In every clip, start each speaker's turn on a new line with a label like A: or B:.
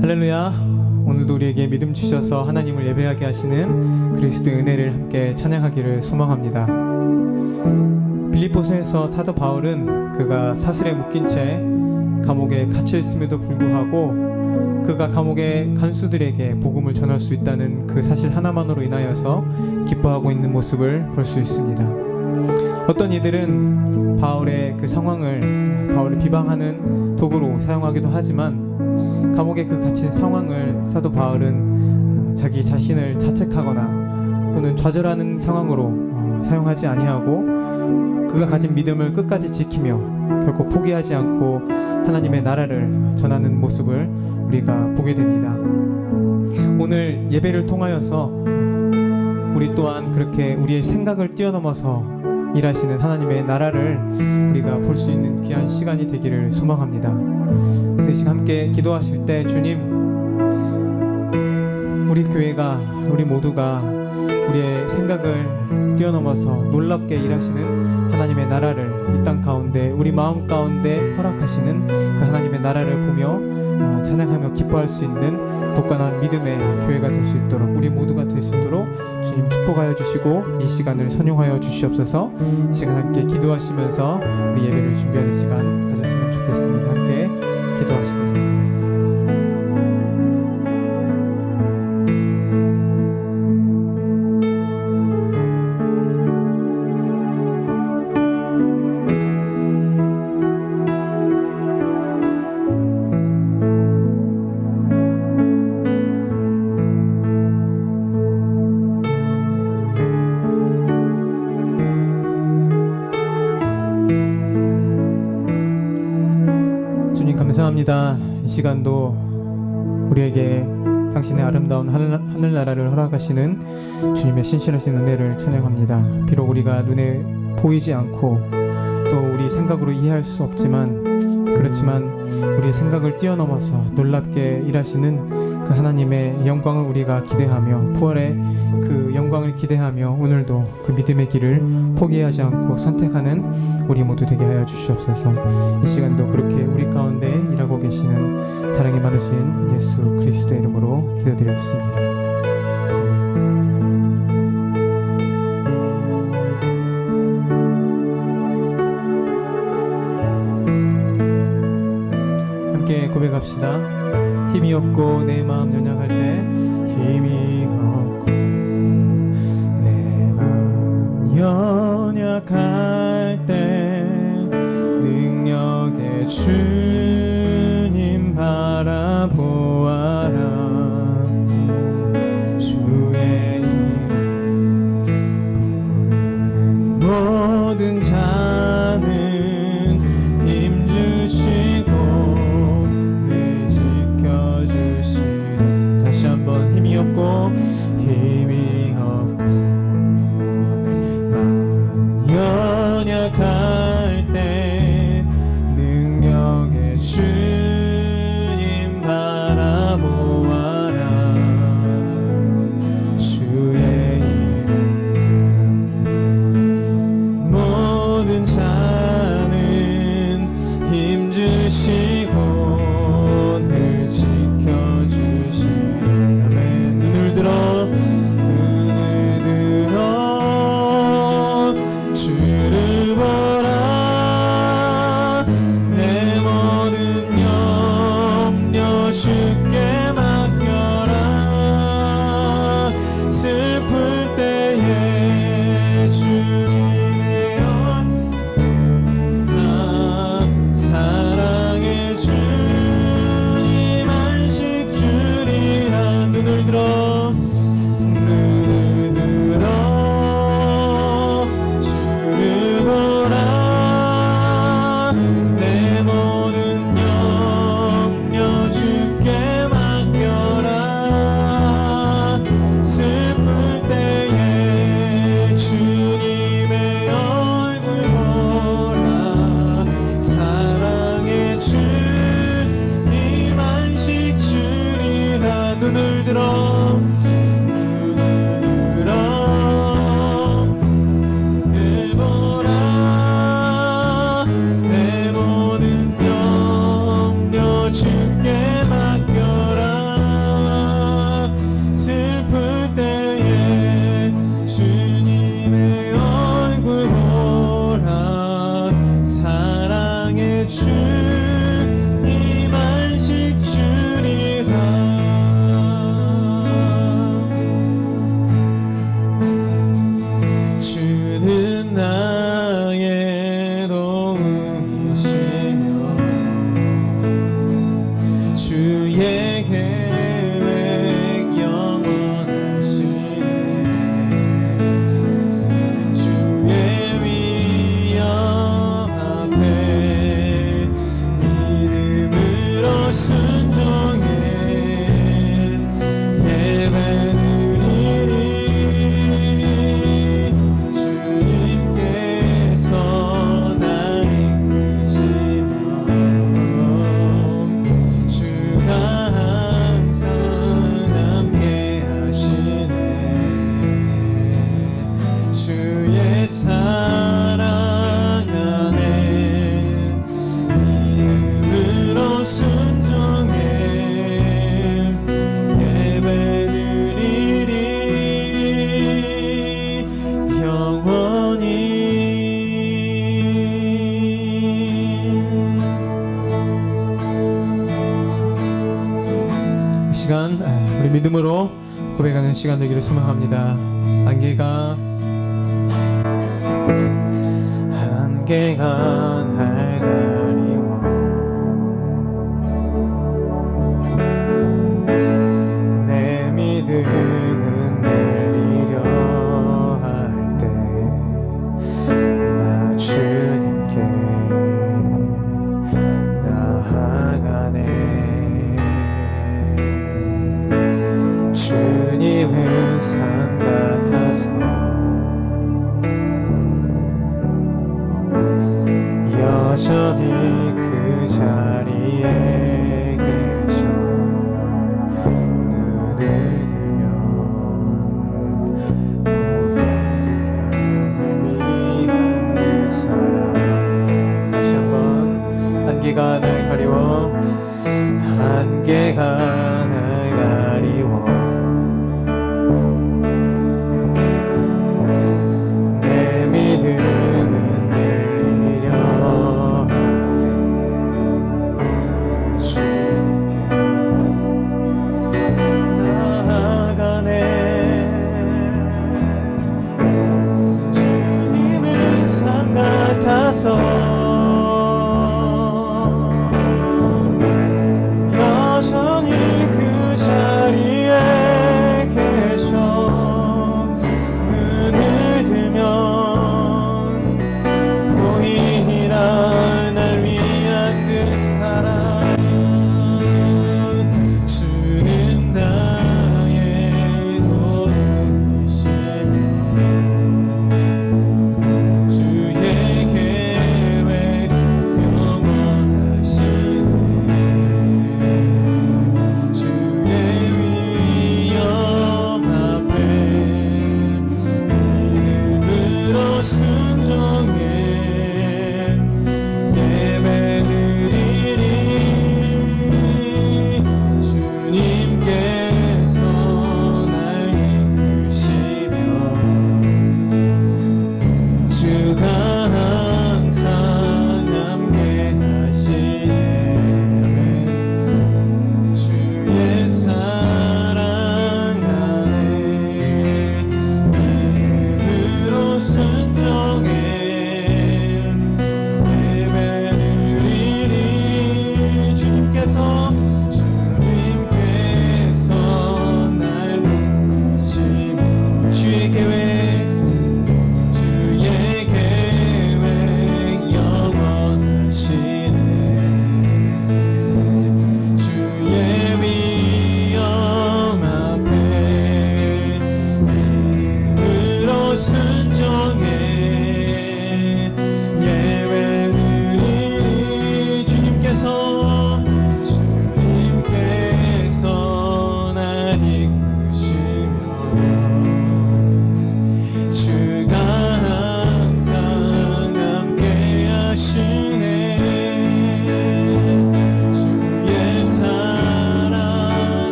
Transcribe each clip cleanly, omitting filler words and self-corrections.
A: 할렐루야. 오늘도 우리에게 믿음 주셔서 하나님을 예배하게 하시는 그리스도의 은혜를 함께 찬양하기를 소망합니다. 빌립보서에서 사도 바울은 그가 사슬에 묶인 채 감옥에 갇혀 있음에도 불구하고 그가 감옥의 간수들에게 복음을 전할 수 있다는 그 사실 하나만으로 인하여서 기뻐하고 있는 모습을 볼 수 있습니다. 어떤 이들은 바울의 그 상황을 바울을 비방하는 도구로 사용하기도 하지만 감옥에 그 갇힌 상황을 사도 바울은 자기 자신을 자책하거나 또는 좌절하는 상황으로 사용하지 아니하고 그가 가진 믿음을 끝까지 지키며 결코 포기하지 않고 하나님의 나라를 전하는 모습을 우리가 보게 됩니다. 오늘 예배를 통하여서 우리 또한 그렇게 우리의 생각을 뛰어넘어서 일하시는 하나님의 나라를 우리가 볼 수 있는 귀한 시간이 되기를 소망합니다. 그래서 이 시간 함께 기도하실 때 주님, 우리 교회가 우리 모두가 우리의 생각을 뛰어넘어서 놀랍게 일하시는 하나님의 나라를 이 땅 가운데 우리 마음 가운데 허락하시는 그 하나님의 나라를 보며 찬양하며 기뻐할 수 있는 굳건한 믿음의 교회가 될 수 있도록 우리 모두가 될 수 있도록 주님 축복하여 주시고 이 시간을 선용하여 주시옵소서. 이 시간 함께 기도하시면서 우리 예배를 준비하는 시간 가졌으면 좋겠습니다. 함께 기도하시겠습니다. 주님 감사합니다. 이 시간도 우리에게 당신의 아름다운 하늘나라를 허락하시는 주님의 신실하신 은혜를 찬양합니다. 비록 우리가 눈에 보이지 않고 또 우리 생각으로 이해할 수 없지만 그렇지만 우리의 생각을 뛰어넘어서 놀랍게 일하시는 그 하나님의 영광을 우리가 기대하며 부활의 그 영광을 기대하며 오늘도 그 믿음의 길을 포기하지 않고 선택하는 우리 모두 되게 하여 주시옵소서. 이 시간도 그렇게 우리 가운데 일하고 계시는 사랑이 많으신 예수 그리스도의 이름으로 기도드렸습니다. 함께 고백합시다. 힘이 없고 내 마음 연약할 때 힘이 없고 내 마음 연약할 때 능력의 주님 바라보아라. 주의 이름 부르는 모든 자는 힘 주시고 다시 한번 힘이 없고 힘이 없고 내 마음 연약할 때 능력의 주님 바라보아라. 주의 이름 모든 자는 힘 주시고 늘 지켜주시는 시간 되기를 소망합니다. 안개가 날 가리워 내 믿음은 내리려 할 때 나 주님께 나아가네. 주님은 산 같아서 여전히 그 자리에 계셔. 눈을 들면 보이리라 위한 그 사랑. 다시 한번 안개가 날 가리워 안개가 날 가리워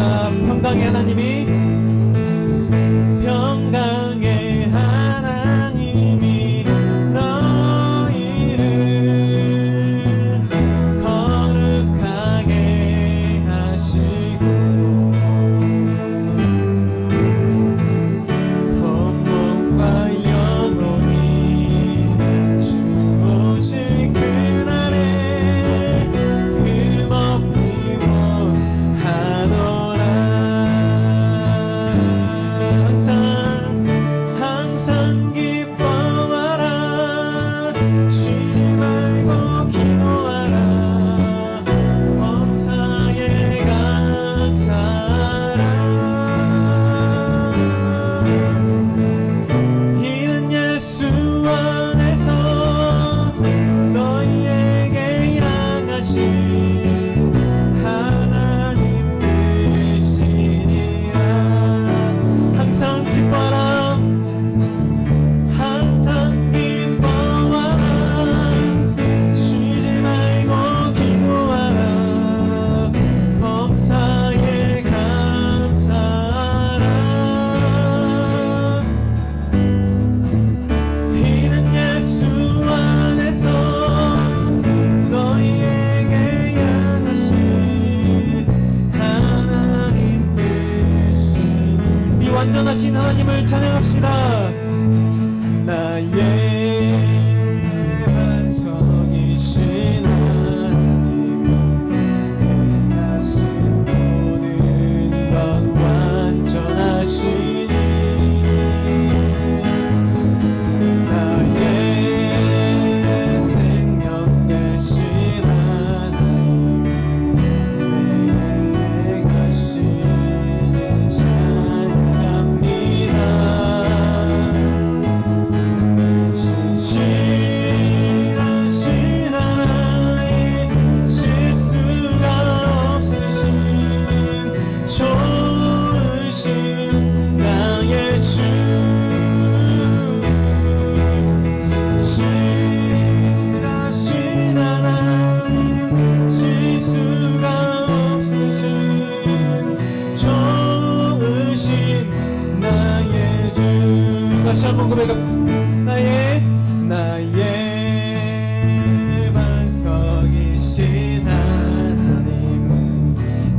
A: 할렐루야. 평강의 하나님이 평강의 하나님이 너희를 거룩하게 하시고 영원과 영원히 주오실 그날에 흠없이 원하노라. 항상 기뻐하라. 쉬지 말고 기도하라. 범사에 감사하라. 이는 예수 안에서 너희에게 향하신 하나님 되시니라. 항상 기뻐하라. 항상 기뻐하라. 쉬지 말고 기도하라. 범사에 감사하라. 이는 예수 안에서 너희에게 향하신 하나님 되신 이 완전하신 하나님을 찬양합시다. 나의 반석이신 하나님, 행하신 모든 것 완전하시니 나의 생명 되신 하나님, 내게 행하시니 찬양합니다. 신실하신 하나님, 실수가 없으신 좋으신 나의 주. 신실하신 하나님, 실수가 없으신 좋으신 나의 주. 다시 한번 고백합니다. 나의 반석이신 하나님,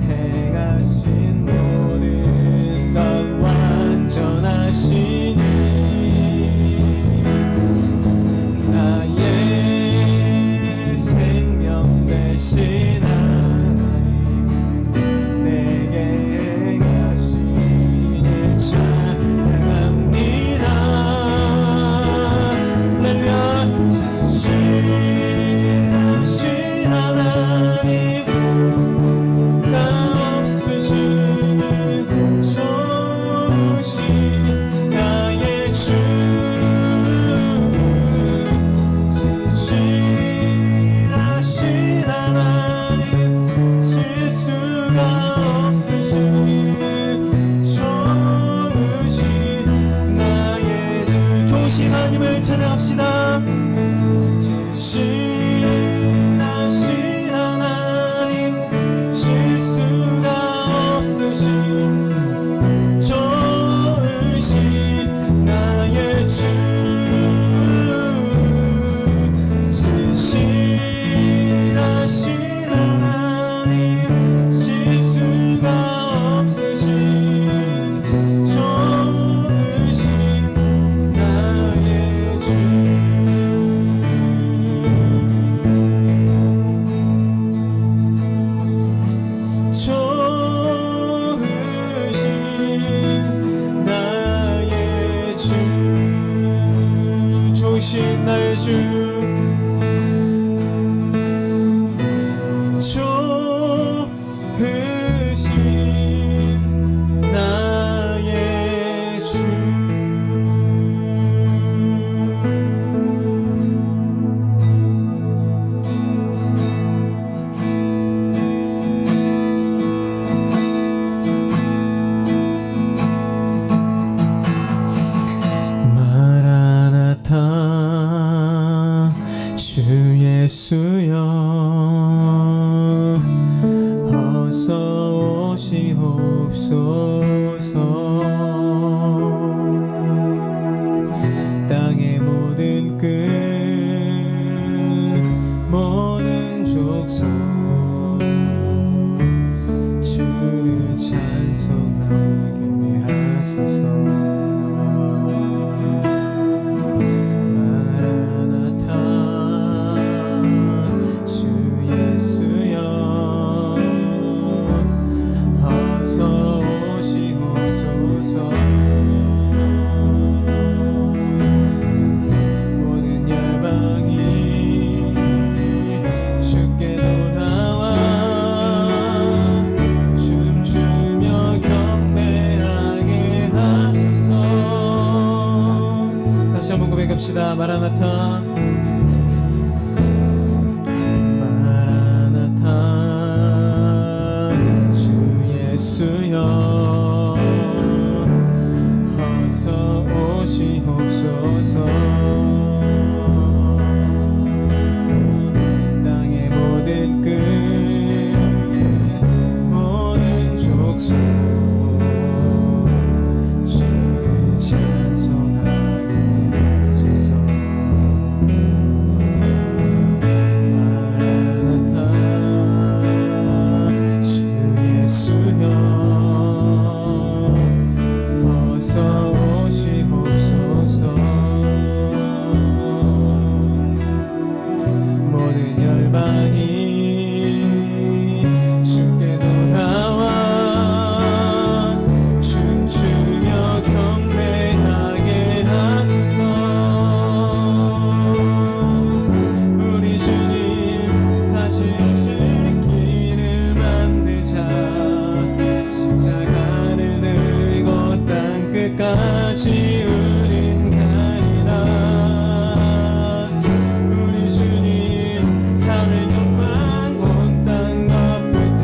A: 행하신 모든 것 완전하시니 나의 생명 되신 하나님, 내게 행하시니 찬양합니다. 신실하신 하나님가 없으신 좋으신 나의 주. 신실하신 하나님, 실수가 없으신 좋으신 나의 주. 좋으신 하나님을 찬양합시다. 신실하신 하나님, 실수가 없으신 좋으신 나의 주. 신실하신 하나님, 실수가 없으신 좋으신 나의 주. 좋으신 나의 주. 좋으신 나의 주. 마라나타 주 예수여 어서 오시오. 모든 끝 모든 족속 주를 찬송하게 하소서. 고백합시다. 마라나타 마라나타 주 예수여 어서 오시옵소서. 땅의 모든 끝 모든 족속 주를 찬송하게 우린 가리라. 우리 주님 하늘 영광 온 땅 덮을 때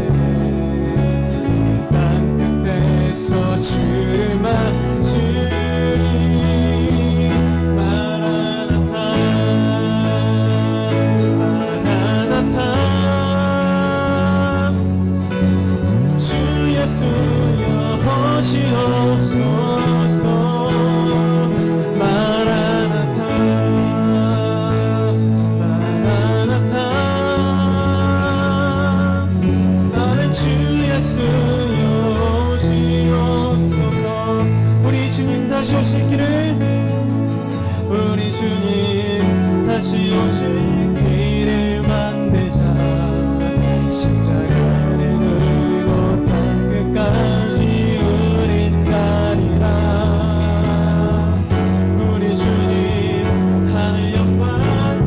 A: 땅 끝에서 주를 맞으리. 마라나타 마라나타 주 예수여 오시옵소서. 다시 오실 길을 우리 주님 다시 오실 길을 만들자. 십자가를 들고 땅 끝까지 우린 가리라. 우리 주님 하늘 영광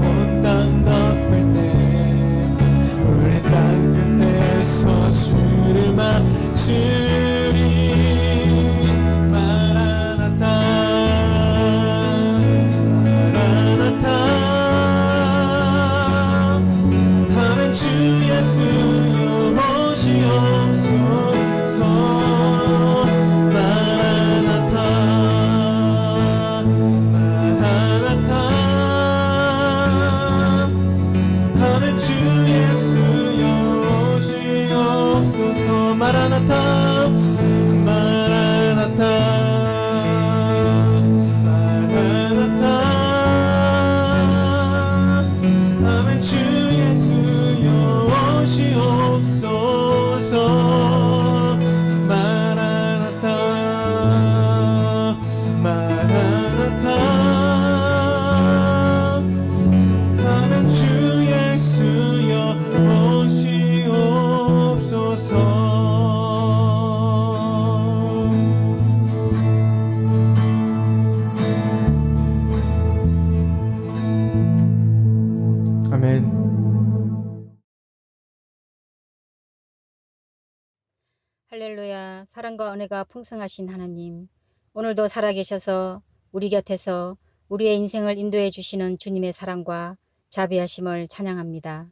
A: 온 땅 덮을 때 우리 땅 끝에서 주를 맞으리. 마라나타 마라나타 마라나타 아멘. 주 예수여 오시옵소서. 마라나타 마라나타 아멘. 주 예수여 오시옵소서.
B: 할렐루야. 사랑과 은혜가 풍성하신 하나님, 오늘도 살아계셔서 우리 곁에서 우리의 인생을 인도해 주시는 주님의 사랑과 자비하심을 찬양합니다.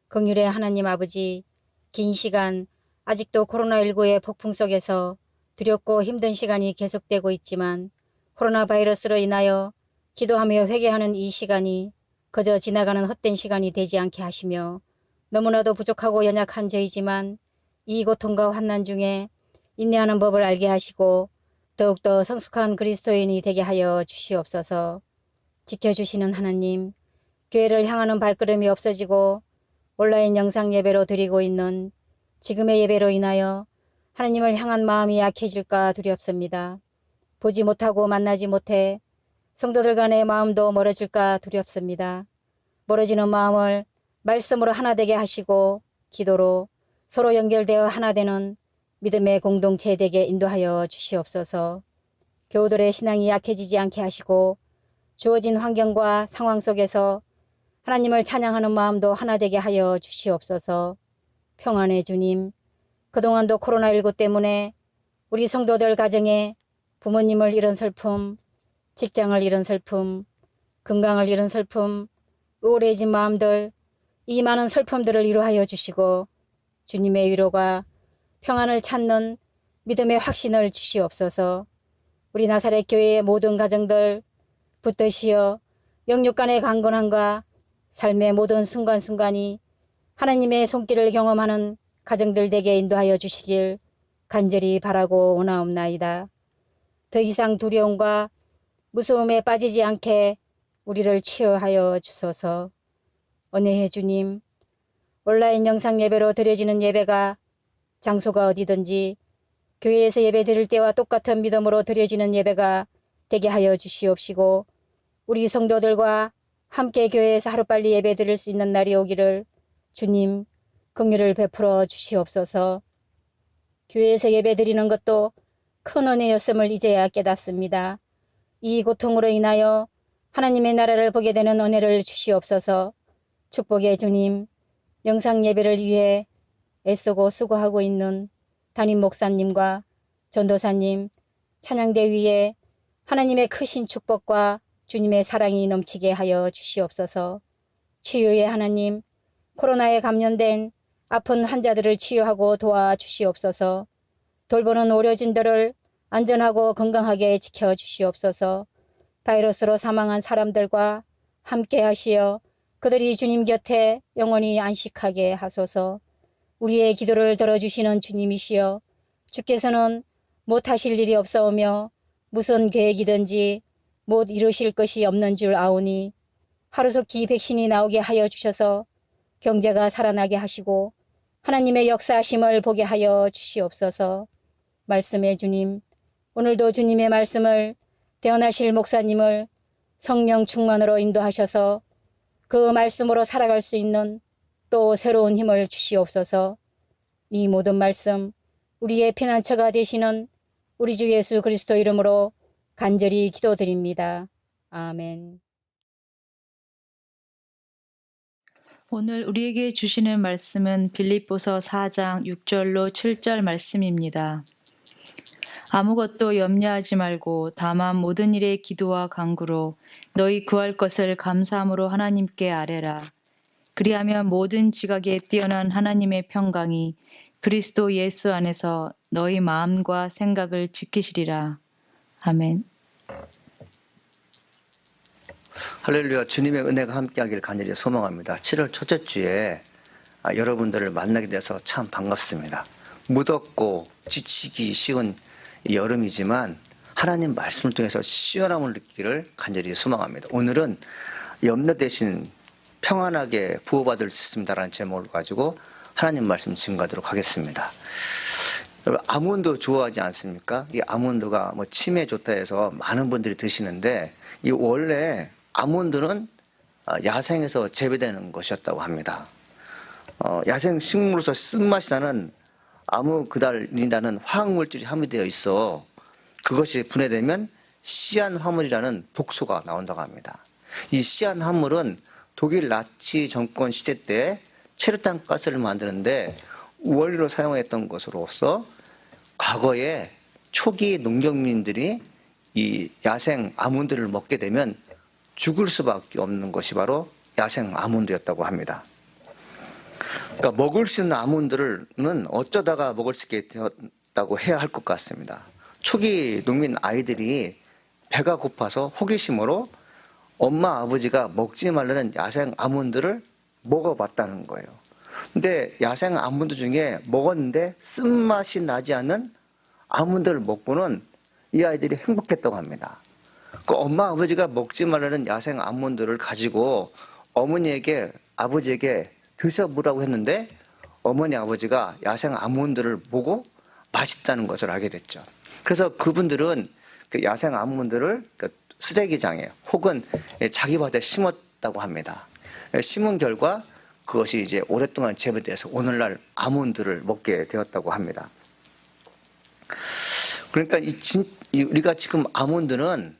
B: 긍휼의 하나님 아버지, 긴 시간 아직도 코로나19의 폭풍 속에서 두렵고 힘든 시간이 계속되고 있지만 코로나 바이러스로 인하여 기도하며 회개하는 이 시간이 그저 지나가는 헛된 시간이 되지 않게 하시며 너무나도 부족하고 연약한 저희지만 이 고통과 환난 중에 인내하는 법을 알게 하시고 더욱더 성숙한 그리스도인이 되게 하여 주시옵소서. 지켜주시는 하나님, 교회를 향하는 발걸음이 없어지고 온라인 영상 예배로 드리고 있는 지금의 예배로 인하여 하나님을 향한 마음이 약해질까 두렵습니다. 보지 못하고 만나지 못해 성도들 간의 마음도 멀어질까 두렵습니다. 멀어지는 마음을 말씀으로 하나 되게 하시고 기도로 서로 연결되어 하나 되는 믿음의 공동체 되게 인도하여 주시옵소서. 교우들의 신앙이 약해지지 않게 하시고 주어진 환경과 상황 속에서 하나님을 찬양하는 마음도 하나 되게 하여 주시옵소서. 평안의 주님, 그동안도 코로나19 때문에 우리 성도들 가정에 부모님을 잃은 슬픔, 직장을 잃은 슬픔, 건강을 잃은 슬픔, 우울해진 마음들, 이 많은 슬픔들을 위로하여 주시고 주님의 위로가 평안을 찾는 믿음의 확신을 주시옵소서. 우리 나사렛 교회의 모든 가정들 붙드시어 영육간의 강건함과 삶의 모든 순간순간이 하나님의 손길을 경험하는 가정들 되게 인도하여 주시길 간절히 바라고 원하옵나이다. 더 이상 두려움과 무서움에 빠지지 않게 우리를 치유하여 주소서. 은혜의 주님, 온라인 영상 예배로 드려지는 예배가 장소가 어디든지 교회에서 예배 드릴 때와 똑같은 믿음으로 드려지는 예배가 되게 하여 주시옵시고 우리 성도들과 함께 교회에서 하루빨리 예배 드릴 수 있는 날이 오기를 주님 긍휼을 베풀어 주시옵소서. 교회에서 예배 드리는 것도 큰 은혜였음을 이제야 깨닫습니다. 이 고통으로 인하여 하나님의 나라를 보게 되는 은혜를 주시옵소서. 축복의 주님, 영상 예배를 위해 애쓰고 수고하고 있는 담임 목사님과 전도사님, 찬양대 위에 하나님의 크신 축복과 주님의 사랑이 넘치게 하여 주시옵소서. 치유의 하나님, 코로나에 감염된 아픈 환자들을 치유하고 도와주시옵소서. 돌보는 의료진들을 안전하고 건강하게 지켜주시옵소서. 바이러스로 사망한 사람들과 함께 하시어 그들이 주님 곁에 영원히 안식하게 하소서. 우리의 기도를 들어주시는 주님이시여 주께서는 못하실 일이 없사오며 무슨 계획이든지 못 이루실 것이 없는 줄 아오니 하루속히 백신이 나오게 하여 주셔서 경제가 살아나게 하시고 하나님의 역사하심을 보게 하여 주시옵소서. 말씀의 주님, 오늘도 주님의 말씀을 대언하실 목사님을 성령 충만으로 인도하셔서 그 말씀으로 살아갈 수 있는 또 새로운 힘을 주시옵소서. 이 모든 말씀 우리의 피난처가 되시는 우리 주 예수 그리스도 이름으로 간절히 기도드립니다. 아멘.
C: 오늘 우리에게 주시는 말씀은 빌립보서 4장 6절로 7절 말씀입니다. 아무것도 염려하지 말고 다만 모든 일에 기도와 간구로 너희 구할 것을 감사함으로 하나님께 아뢰라. 그리하면 모든 지각에 뛰어난 하나님의 평강이 그리스도 예수 안에서 너희 마음과 생각을 지키시리라. 아멘.
D: 할렐루야. 주님의 은혜가 함께하기를 간절히 소망합니다. 7월 첫째 주에 여러분들을 만나게 돼서 참 반갑습니다. 무덥고 지치기 쉬운 여름이지만 하나님 말씀을 통해서 시원함을 느끼기를 간절히 소망합니다. 오늘은 염려 대신 평안하게 보호받을 수 있습니다라는 제목을 가지고 하나님 말씀 증거하도록 하겠습니다. 여러분, 아몬드 좋아하지 않습니까? 이 아몬드가 치매에 좋다 해서 많은 분들이 드시는데 이 원래 아몬드는 야생에서 재배되는 것이었다고 합니다. 야생 식물로서 쓴맛이 나는 아무그달린이라는 화학물질이 함유되어 있어 그것이 분해되면 시안화물이라는 독소가 나온다고 합니다. 이 시안화물은 독일 나치 정권 시대 때 체류탄 가스를 만드는데 원료로 사용했던 것으로서 과거에 초기 농경민들이 이 야생 아몬드를 먹게 되면 죽을 수밖에 없는 것이 바로 야생 아몬드였다고 합니다. 그러니까 먹을 수 있는 아몬드는 어쩌다가 먹을 수 있게 되었다고 해야 할 것 같습니다. 초기 농민 아이들이 배가 고파서 호기심으로 엄마 아버지가 먹지 말라는 야생 아몬드를 먹어봤다는 거예요. 근데 야생 아몬드 중에 먹었는데 쓴맛이 나지 않는 아몬드를 먹고는 이 아이들이 행복했다고 합니다. 그 엄마 아버지가 먹지 말라는 야생 아몬드를 가지고 어머니에게 아버지에게 드셔보라고 했는데 어머니 아버지가 야생 아몬드를 보고 맛있다는 것을 알게 됐죠. 그래서 그분들은 그 야생 아몬드를 그 쓰레기장에 혹은 자기 밭에 심었다고 합니다. 심은 결과 그것이 이제 오랫동안 재배돼서 오늘날 아몬드를 먹게 되었다고 합니다. 그러니까 우리가 지금 아몬드는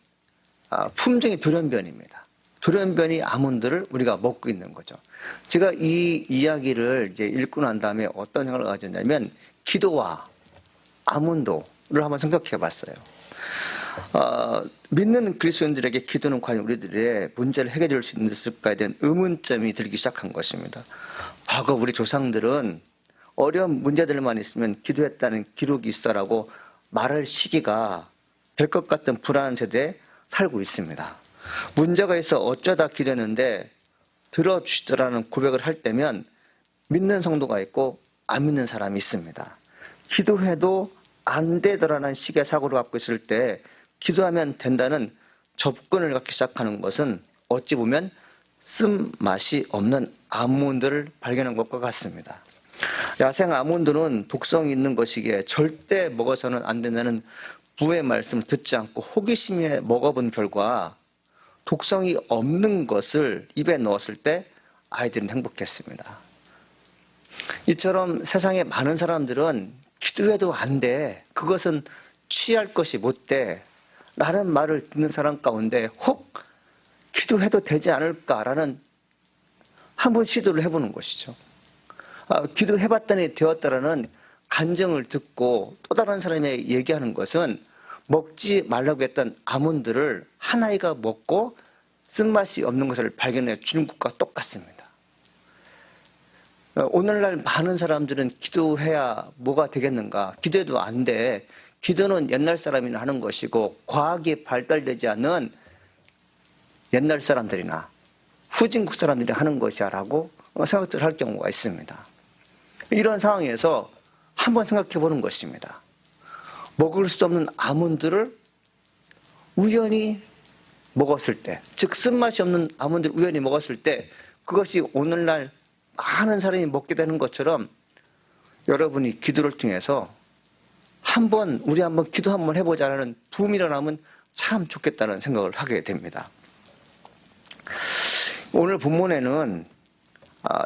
D: 품종이 돌연변입니다. 돌연변이 아몬드를 우리가 먹고 있는 거죠. 제가 이 이야기를 이제 읽고 난 다음에 어떤 생각을 가졌냐면 기도와 아몬드를 한번 생각해 봤어요. 믿는 그리스도인들에게 기도는 과연 우리들의 문제를 해결해 줄 수 있을까에 대한 의문점이 들기 시작한 것입니다. 과거 우리 조상들은 어려운 문제들만 있으면 기도했다는 기록이 있어라고 말할 시기가 될 것 같은 불안한 세대에 살고 있습니다. 문제가 있어 어쩌다 기도했는데 들어주시더라는 고백을 할 때면 믿는 성도가 있고 안 믿는 사람이 있습니다. 기도해도 안 되더라는 식의 사고를 갖고 있을 때 기도하면 된다는 접근을 갖기 시작하는 것은 어찌 보면 쓴맛이 없는 아몬드를 발견한 것과 같습니다. 야생 아몬드는 독성이 있는 것이기에 절대 먹어서는 안 된다는 부의 말씀을 듣지 않고 호기심에 먹어본 결과 독성이 없는 것을 입에 넣었을 때 아이들은 행복했습니다. 이처럼 세상에 많은 사람들은 기도해도 안 돼, 그것은 취할 것이 못 돼 라는 말을 듣는 사람 가운데 혹 기도해도 되지 않을까라는 한번 시도를 해보는 것이죠. 기도해봤더니 되었다라는 간증을 듣고 또 다른 사람에게 얘기하는 것은 먹지 말라고 했던 아몬드를 한 아이가 먹고 쓴맛이 없는 것을 발견해 주는 것과 똑같습니다. 오늘날 많은 사람들은 기도해야 뭐가 되겠는가, 기도해도 안 돼, 기도는 옛날 사람이나 하는 것이고 과학이 발달되지 않는 옛날 사람들이나 후진국 사람들이 하는 것이야 라고 생각을 할 경우가 있습니다. 이런 상황에서 한번 생각해 보는 것입니다. 먹을 수 없는 아몬드를 우연히 먹었을 때, 즉 쓴맛이 없는 아몬드를 우연히 먹었을 때 그것이 오늘날 많은 사람이 먹게 되는 것처럼 여러분이 기도를 통해서 우리 한번 기도 한번 해보자라는 붐이 일어나면 참 좋겠다는 생각을 하게 됩니다. 오늘 본문에는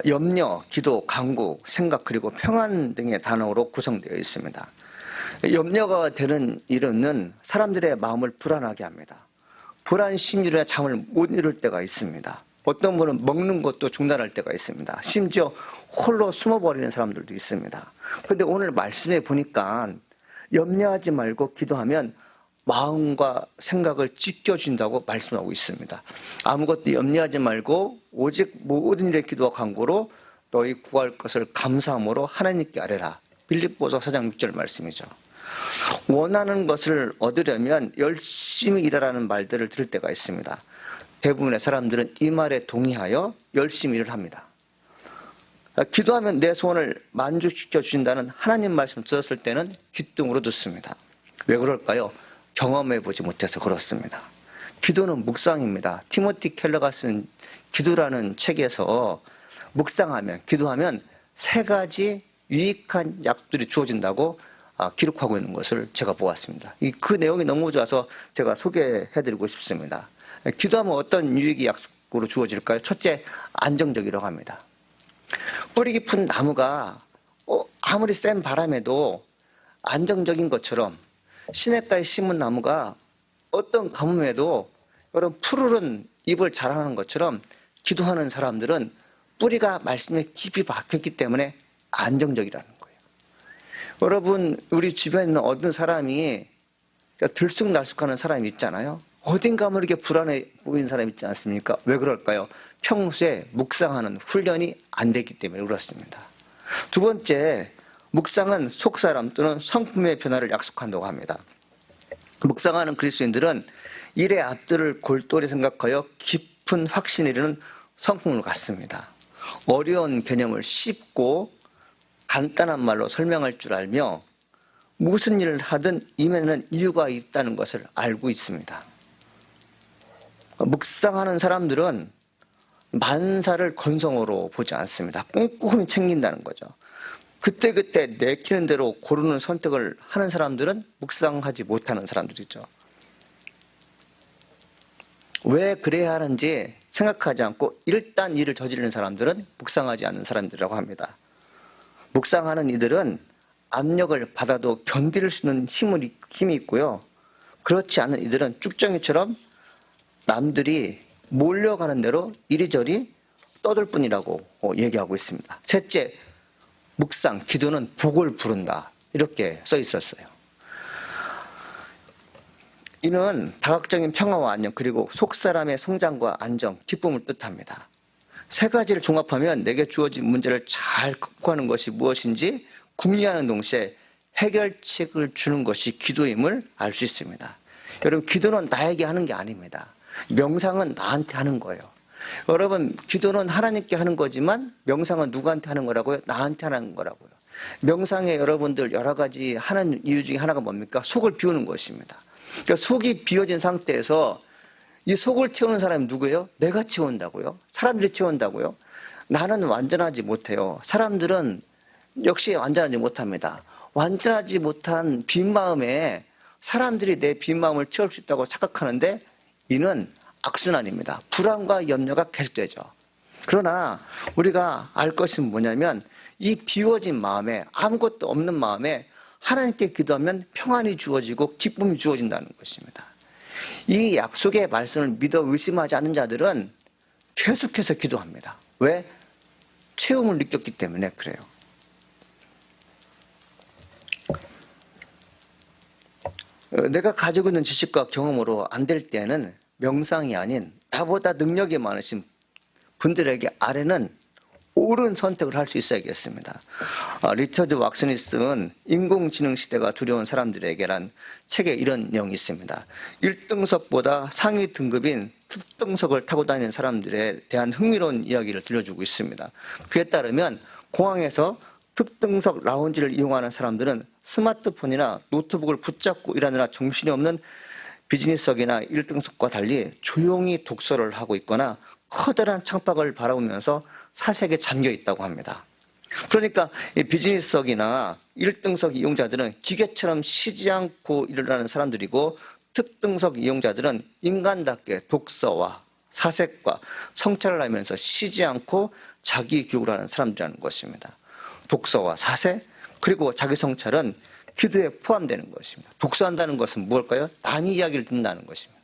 D: 염려, 기도, 간구, 생각 그리고 평안 등의 단어로 구성되어 있습니다. 염려가 되는 일은 사람들의 마음을 불안하게 합니다. 불안 심리로 잠을 못 이룰 때가 있습니다. 어떤 분은 먹는 것도 중단할 때가 있습니다. 심지어 홀로 숨어버리는 사람들도 있습니다. 그런데 오늘 말씀에 보니까 염려하지 말고 기도하면 마음과 생각을 지켜준다고 말씀하고 있습니다. 아무것도 염려하지 말고 오직 모든 일에 기도와 간구로 너희 구할 것을 감사함으로 하나님께 아뢰라. 빌립보서 4장 6절 말씀이죠. 원하는 것을 얻으려면 열심히 일하라는 말들을 들을 때가 있습니다. 대부분의 사람들은 이 말에 동의하여 열심히 일을 합니다. 기도하면 내 소원을 만족시켜 주신다는 하나님 말씀 들었을 때는 귀등으로 듣습니다. 왜 그럴까요? 경험해 보지 못해서 그렇습니다. 기도는 묵상입니다. 티모티 켈러가 쓴 기도라는 책에서 묵상하면, 기도하면 3가지 유익한 약들이 주어진다고 기록하고 있는 것을 제가 보았습니다. 그 내용이 너무 좋아서 제가 소개해드리고 싶습니다. 기도하면 어떤 유익이 약속으로 주어질까요? 첫째, 안정적이라고 합니다. 뿌리 깊은 나무가 아무리 센 바람에도 안정적인 것처럼 시냇가에 심은 나무가 어떤 가뭄에도 여러분 푸르른 잎을 자라는 것처럼 기도하는 사람들은 뿌리가 말씀에 깊이 박혔기 때문에 안정적이라는 거예요. 여러분, 우리 주변에 있는 어떤 사람이 들쑥날쑥하는 사람이 있잖아요. 어딘가 모르게 불안해 보이는 사람이 있지 않습니까? 왜 그럴까요? 평소에 묵상하는 훈련이 안 되기 때문에 그렇습니다. 두 번째, 묵상은 속사람 또는 성품의 변화를 약속한다고 합니다. 묵상하는 그리스도인들은 일의 앞들을 골똘히 생각하여 깊은 확신을 이루는 성품을 갖습니다. 어려운 개념을 쉽고 간단한 말로 설명할 줄 알며 무슨 일을 하든 임에는 이유가 있다는 것을 알고 있습니다. 묵상하는 사람들은 만사를 건성으로 보지 않습니다. 꼼꼼히 챙긴다는 거죠. 그때그때 내키는 대로 고르는 선택을 하는 사람들은 묵상하지 못하는 사람들이죠. 왜 그래야 하는지 생각하지 않고 일단 일을 저지르는 사람들은 묵상하지 않는 사람들이라고 합니다. 묵상하는 이들은 압력을 받아도 견딜 수 있는 힘이 있고요. 그렇지 않은 이들은 쭉정이처럼 남들이 몰려가는 대로 이리저리 떠들 뿐이라고 얘기하고 있습니다. 셋째, 묵상, 기도는 복을 부른다. 이렇게 써 있었어요. 이는 다각적인 평화와 안녕, 그리고 속사람의 성장과 안정, 기쁨을 뜻합니다. 세 가지를 종합하면 내게 주어진 문제를 잘 극복하는 것이 무엇인지 궁리하는 동시에 해결책을 주는 것이 기도임을 알 수 있습니다. 여러분, 기도는 나에게 하는 게 아닙니다. 명상은 나한테 하는 거예요. 여러분, 기도는 하나님께 하는 거지만 명상은 누구한테 하는 거라고요? 나한테 하는 거라고요. 명상에 여러분들 여러 가지 하는 이유 중에 하나가 뭡니까? 속을 비우는 것입니다. 그러니까 속이 비워진 상태에서 이 속을 채우는 사람이 누구예요? 내가 채운다고요? 사람들이 채운다고요? 나는 완전하지 못해요. 사람들은 역시 완전하지 못합니다. 완전하지 못한 빈 마음에 사람들이 내 빈 마음을 채울 수 있다고 착각하는데 이는 악순환입니다. 불안과 염려가 계속되죠. 그러나 우리가 알 것은 뭐냐면 이 비워진 마음에, 아무것도 없는 마음에 하나님께 기도하면 평안이 주어지고 기쁨이 주어진다는 것입니다. 이 약속의 말씀을 믿어 의심하지 않는 자들은 계속해서 기도합니다. 왜? 체험을 느꼈기 때문에 그래요. 내가 가지고 있는 지식과 경험으로 안 될 때는 명상이 아닌 나보다 능력이 많으신 분들에게 아래는 옳은 선택을 할 수 있어야겠습니다. 리처드 왁슨이 쓴 인공지능 시대가 두려운 사람들에게란 책에 이런 내용이 있습니다. 1등석보다 상위 등급인 특등석을 타고 다니는 사람들에 대한 흥미로운 이야기를 들려주고 있습니다. 그에 따르면 공항에서 특등석 라운지를 이용하는 사람들은 스마트폰이나 노트북을 붙잡고 일하느라 정신이 없는 비즈니스석이나 1등석과 달리 조용히 독서를 하고 있거나 커다란 창밖을 바라보면서 사색에 잠겨 있다고 합니다. 그러니까 이 비즈니스석이나 1등석 이용자들은 기계처럼 쉬지 않고 일을 하는 사람들이고 특등석 이용자들은 인간답게 독서와 사색과 성찰을 하면서 쉬지 않고 자기 교육을 하는 사람들이라는 것입니다. 독서와 사색 그리고 자기 성찰은 기도에 포함되는 것입니다. 독서한다는 것은 무엇일까요? 남의 이야기를 듣는다는 것입니다.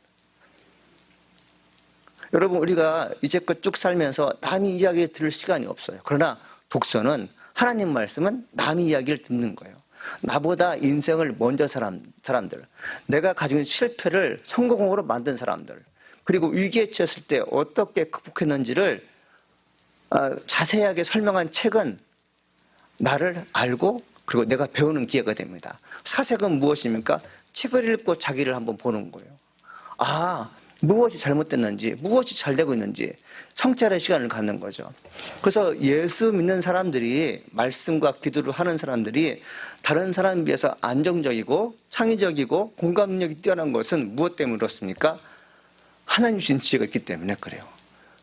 D: 여러분, 우리가 이제껏 쭉 살면서 남의 이야기 들을 시간이 없어요. 그러나 독서는 하나님 말씀은 남의 이야기를 듣는 거예요. 나보다 인생을 먼저 사람들, 내가 가지고 있는 실패를 성공으로 만든 사람들, 그리고 위기에 처했을 때 어떻게 극복했는지를 자세하게 설명한 책은 나를 알고 그리고 내가 배우는 기회가 됩니다. 사색은 무엇입니까? 책을 읽고 자기를 한번 보는 거예요. 무엇이 잘못됐는지, 무엇이 잘 되고 있는지 성찰의 시간을 갖는 거죠. 그래서 예수 믿는 사람들이, 말씀과 기도를 하는 사람들이 다른 사람에 비해서 안정적이고 창의적이고 공감 능력이 뛰어난 것은 무엇 때문에 그렇습니까? 하나님 주신 지혜가 있기 때문에 그래요.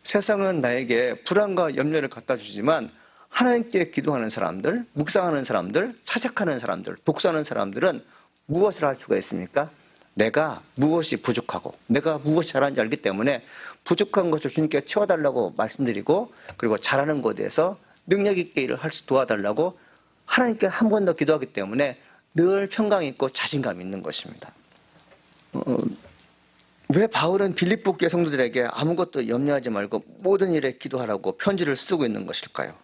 D: 세상은 나에게 불안과 염려를 갖다 주지만 하나님께 기도하는 사람들, 묵상하는 사람들, 사색하는 사람들, 독서하는 사람들은 무엇을 할 수가 있습니까? 내가 무엇이 부족하고 내가 무엇이 잘하는지 알기 때문에 부족한 것을 주님께 채워달라고 말씀드리고, 그리고 잘하는 것에 대해서 능력 있게 일을 할 수 도와달라고 하나님께 한 번 더 기도하기 때문에 늘 평강 있고 자신감 있는 것입니다. 왜 바울은 빌립보 교회 성도들에게 아무것도 염려하지 말고 모든 일에 기도하라고 편지를 쓰고 있는 것일까요?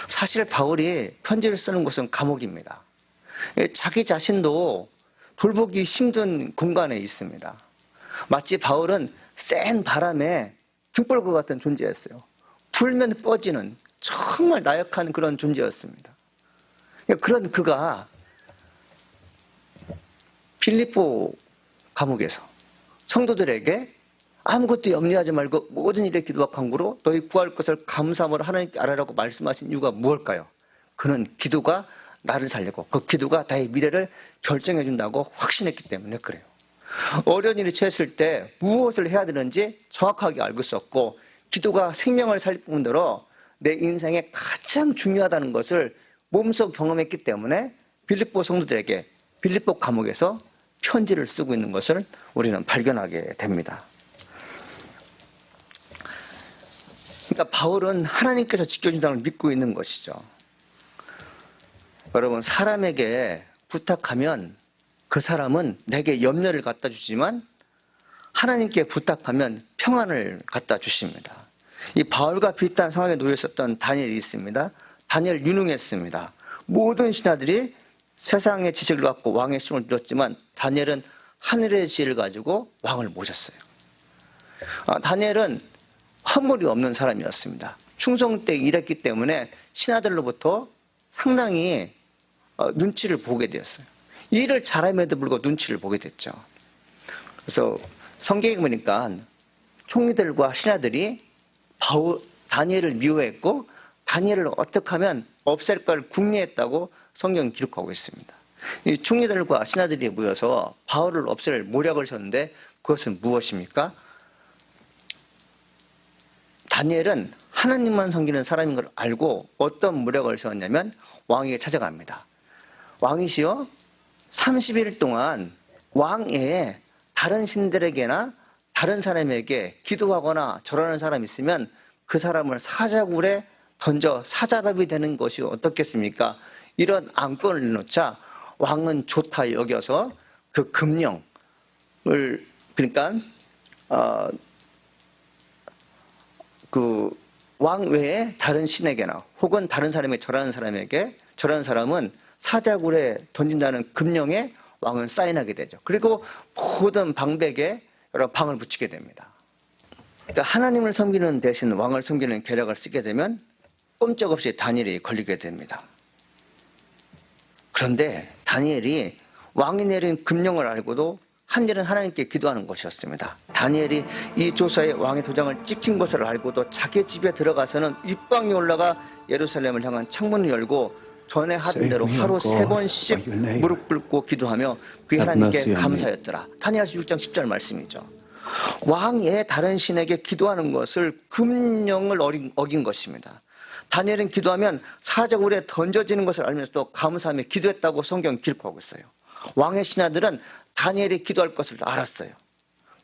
D: 사실 바울이 편지를 쓰는 곳은 감옥입니다. 자기 자신도 돌보기 힘든 공간에 있습니다. 마치 바울은 센 바람에 등불과 같은 존재였어요. 불면 꺼지는 정말 나약한 그런 존재였습니다. 그런 그가 빌립보 감옥에서 성도들에게 아무것도 염려하지 말고 모든 일에 기도와 간구로 너희 구할 것을 감사함으로 하나님께 아뢰라고 말씀하신 이유가 무엇일까요? 그는 기도가 나를 살리고 그 기도가 나의 미래를 결정해 준다고 확신했기 때문에 그래요. 어려운 일이 처했을 때 무엇을 해야 되는지 정확하게 알고 있었고 기도가 생명을 살릴 뿐더러 내 인생에 가장 중요하다는 것을 몸소 경험했기 때문에 빌립보 성도들에게 빌립보 감옥에서 편지를 쓰고 있는 것을 우리는 발견하게 됩니다. 그러니까 바울은 하나님께서 지켜준다는 걸 믿고 있는 것이죠. 여러분, 사람에게 부탁하면 그 사람은 내게 염려를 갖다 주지만 하나님께 부탁하면 평안을 갖다 주십니다. 이 바울과 비슷한 상황에 놓여 있었던 다니엘이 있습니다. 다니엘 유능했습니다. 모든 신하들이 세상의 지식을 갖고 왕의 시험을 들었지만 다니엘은 하늘의 지혜를 가지고 왕을 모셨어요. 다니엘은 허물이 없는 사람이었습니다. 충성되게 일했기 때문에 신하들로부터 상당히 눈치를 보게 되었어요. 일을 잘함에도 불구하고 눈치를 보게 됐죠. 그래서 성경에 보니까 총리들과 신하들이 다니엘을 미워했고 다니엘을 어떻게 하면 없앨까를 궁리했다고 성경이 기록하고 있습니다. 이 총리들과 신하들이 모여서 바울을 없앨 모략을 쳤는데 그것은 무엇입니까? 다니엘은 하나님만 섬기는 사람인 걸 알고 어떤 모략을 세웠냐면 왕에게 찾아갑니다. 왕이시여 30일 동안 왕 외에 다른 신들에게나 다른 사람에게 기도하거나 절하는 사람이 있으면 그 사람을 사자굴에 던져 사자랍이 되는 것이 어떻겠습니까? 이런 안건을 내놓자 왕은 좋다 여겨서 그 금령을 그러니까 그 왕 외에 다른 신에게나 혹은 다른 사람에게 절하는 사람은 사자굴에 던진다는 금령에 왕은 사인하게 되죠. 그리고 모든 방백에 여러 방을 붙이게 됩니다. 그러니까 하나님을 섬기는 대신 왕을 섬기는 계략을 쓰게 되면 꼼짝없이 다니엘이 걸리게 됩니다. 그런데 다니엘이 왕이 내린 금령을 알고도 한 일은 하나님께 기도하는 것이었습니다. 다니엘이 이 조사에 왕의 도장을 찍힌 것을 알고도 자기 집에 들어가서는 윗방에 올라가 예루살렘을 향한 창문을 열고 전에 하던 대로 하루 3번씩 무릎 꿇고 기도하며 그의 하나님께 감사했더라. 다니엘서 6장 10절 말씀이죠. 왕의 다른 신에게 기도하는 것을 금령을 어긴 것입니다. 다니엘은 기도하면 사자굴에 던져지는 것을 알면서도 감사하며 기도했다고 성경 기록하고 있어요. 왕의 신하들은 다니엘이 기도할 것을 알았어요.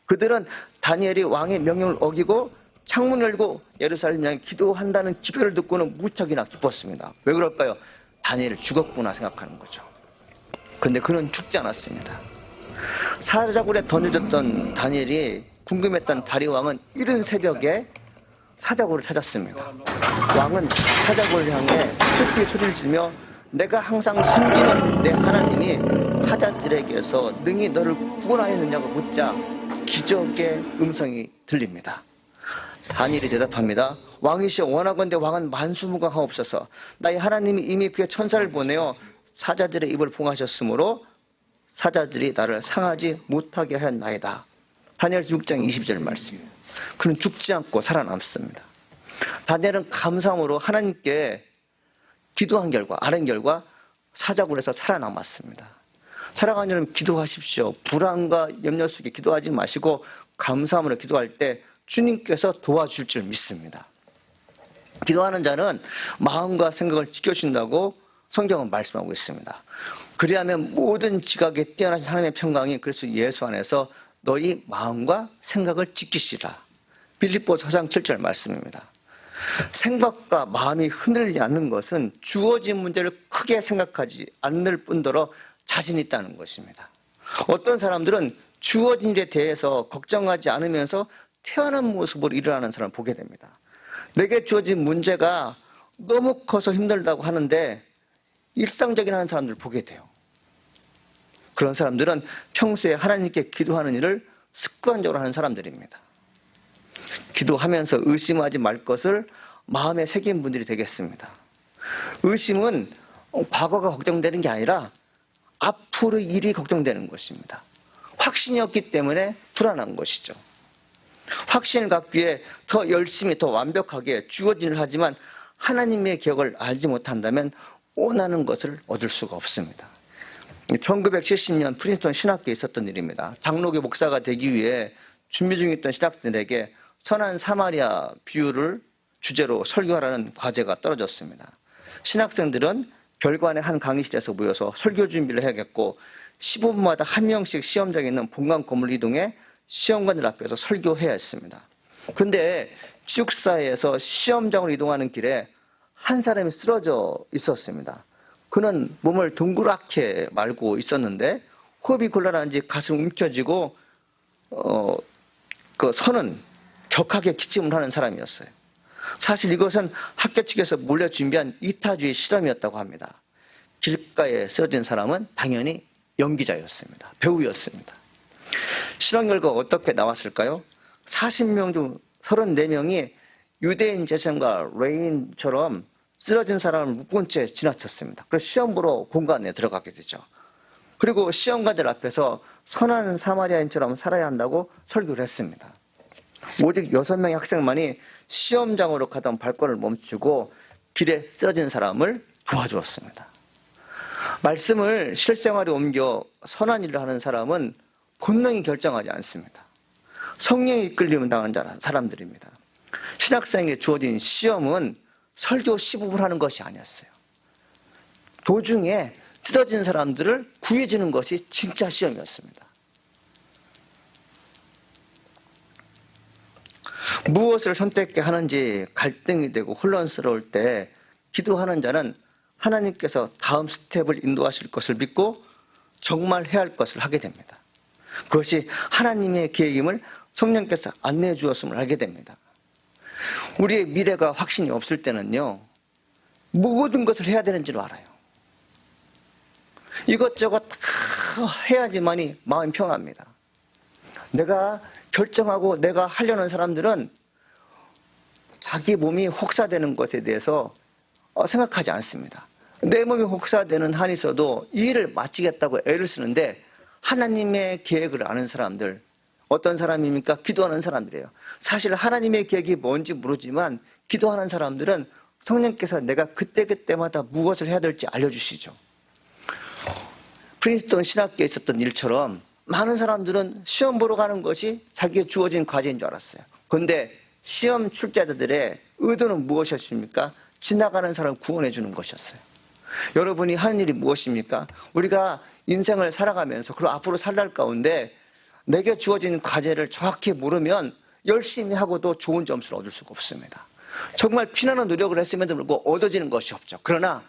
D: 그들은 다니엘이 왕의 명령을 어기고 창문을 열고 예루살렘 향해 기도한다는 기별을 듣고는 무척이나 기뻤습니다. 왜 그럴까요? 다니엘이 죽었구나 생각하는 거죠. 그런데 그는 죽지 않았습니다. 사자굴에 던져졌던 다니엘이 궁금했던 다리 왕은 이른 새벽에 사자굴을 찾았습니다. 왕은 사자굴을 향해 슬피 소리를 지르며 내가 항상 섬기는 내 하나님이 사자들에게서 능히 너를 구원하였느냐고 묻자 기적의 음성이 들립니다. 다니엘이 대답합니다. 왕이시여 원하건대 왕은 만수무강하옵소서. 나의 하나님이 이미 그의 천사를 보내어 사자들의 입을 봉하셨으므로 사자들이 나를 상하지 못하게 하였나이다. 다니엘서 6장 22절 말씀입니다. 그는 죽지 않고 살아남습니다. 다니엘은 감사함으로 하나님께 기도한 결과, 아는 결과 사자굴에서 살아남았습니다. 사랑하는 여러분, 기도하십시오. 불안과 염려 속에 기도하지 마시고 감사함으로 기도할 때 주님께서 도와줄 줄 믿습니다. 기도하는 자는 마음과 생각을 지켜준다고 성경은 말씀하고 있습니다. 그리하면 모든 지각에 뛰어나신 하나님의 평강이 그리스도 예수 안에서 너희 마음과 생각을 지키시라. 빌립보서 4장 7절 말씀입니다. 생각과 마음이 흔들리지 않는 것은 주어진 문제를 크게 생각하지 않을 뿐더러 자신 있다는 것입니다. 어떤 사람들은 주어진 일에 대해서 걱정하지 않으면서 태어난 모습으로 일어나는 사람을 보게 됩니다. 내게 주어진 문제가 너무 커서 힘들다고 하는데 일상적인 하는 사람들을 보게 돼요. 그런 사람들은 평소에 하나님께 기도하는 일을 습관적으로 하는 사람들입니다. 기도하면서 의심하지 말 것을 마음에 새긴 분들이 되겠습니다. 의심은 과거가 걱정되는 게 아니라 앞으로 일이 걱정되는 것입니다. 확신이 없기 때문에 불안한 것이죠. 확신을 갖기 위해 더 열심히 더 완벽하게 주어진 일을 하지만 하나님의 계획을 알지 못한다면 원하는 것을 얻을 수가 없습니다. 1970년 프린스턴 신학교에 있었던 일입니다. 장로교 목사가 되기 위해 준비 중에 있던 신학생들에게 선한 사마리아 비유를 주제로 설교하라는 과제가 떨어졌습니다. 신학생들은 별관의 한 강의실에서 모여서 설교 준비를 해야겠고 15분마다 한 명씩 시험장에 있는 본관 건물 이동해 시험관들 앞에서 설교해야 했습니다. 그런데 기숙사에서 시험장으로 이동하는 길에 한 사람이 쓰러져 있었습니다. 그는 몸을 동그랗게 말고 있었는데 호흡이 곤란한지 가슴이 움켜쥐고 그 선은 격하게 기침을 하는 사람이었어요. 사실 이것은 학교 측에서 몰래 준비한 이타주의 실험이었다고 합니다. 길가에 쓰러진 사람은 당연히 연기자였습니다. 배우였습니다. 실험 결과가 어떻게 나왔을까요? 40명 중 34명이 유대인 재생과 레인처럼 쓰러진 사람을 못 본 채 지나쳤습니다. 그래서 시험 보러 공간에 들어가게 되죠. 그리고 시험관들 앞에서 선한 사마리아인처럼 살아야 한다고 설교를 했습니다. 오직 6명의 학생만이 시험장으로 가던 발걸음을 멈추고 길에 쓰러진 사람을 도와주었습니다. 말씀을 실생활에 옮겨 선한 일을 하는 사람은 본능이 결정하지 않습니다. 성령이 이끌림을 당한 사람들입니다. 신학생에게 주어진 시험은 설교 15분 하는 것이 아니었어요. 도중에 쓰러진 사람들을 구해주는 것이 진짜 시험이었습니다. 무엇을 선택해야 하는지 갈등이 되고 혼란스러울 때 기도하는 자는 하나님께서 다음 스텝을 인도하실 것을 믿고 정말 해야 할 것을 하게 됩니다. 그것이 하나님의 계획임을 성령께서 안내해 주었음을 알게 됩니다. 우리의 미래가 확신이 없을 때는요, 모든 것을 해야 되는 줄 알아요. 이것저것 다 해야지만이 마음이 평합니다. 내가 결정하고 내가 하려는 사람들은 자기 몸이 혹사되는 것에 대해서 생각하지 않습니다. 내 몸이 혹사되는 한이 있어도 이 일을 마치겠다고 애를 쓰는데 하나님의 계획을 아는 사람들, 어떤 사람입니까? 기도하는 사람들이에요. 사실 하나님의 계획이 뭔지 모르지만 기도하는 사람들은 성령께서 내가 그때그때마다 무엇을 해야 될지 알려주시죠. 프린스턴 신학교에 있었던 일처럼 많은 사람들은 시험 보러 가는 것이 자기에 주어진 과제인 줄 알았어요. 그런데 시험 출제자들의 의도는 무엇이었습니까? 지나가는 사람을 구원해 주는 것이었어요. 여러분이 하는 일이 무엇입니까? 우리가 인생을 살아가면서 그리고 앞으로 살 날 가운데 내게 주어진 과제를 정확히 모르면 열심히 하고도 좋은 점수를 얻을 수가 없습니다. 정말 피나는 노력을 했음에도 불구하고 얻어지는 것이 없죠. 그러나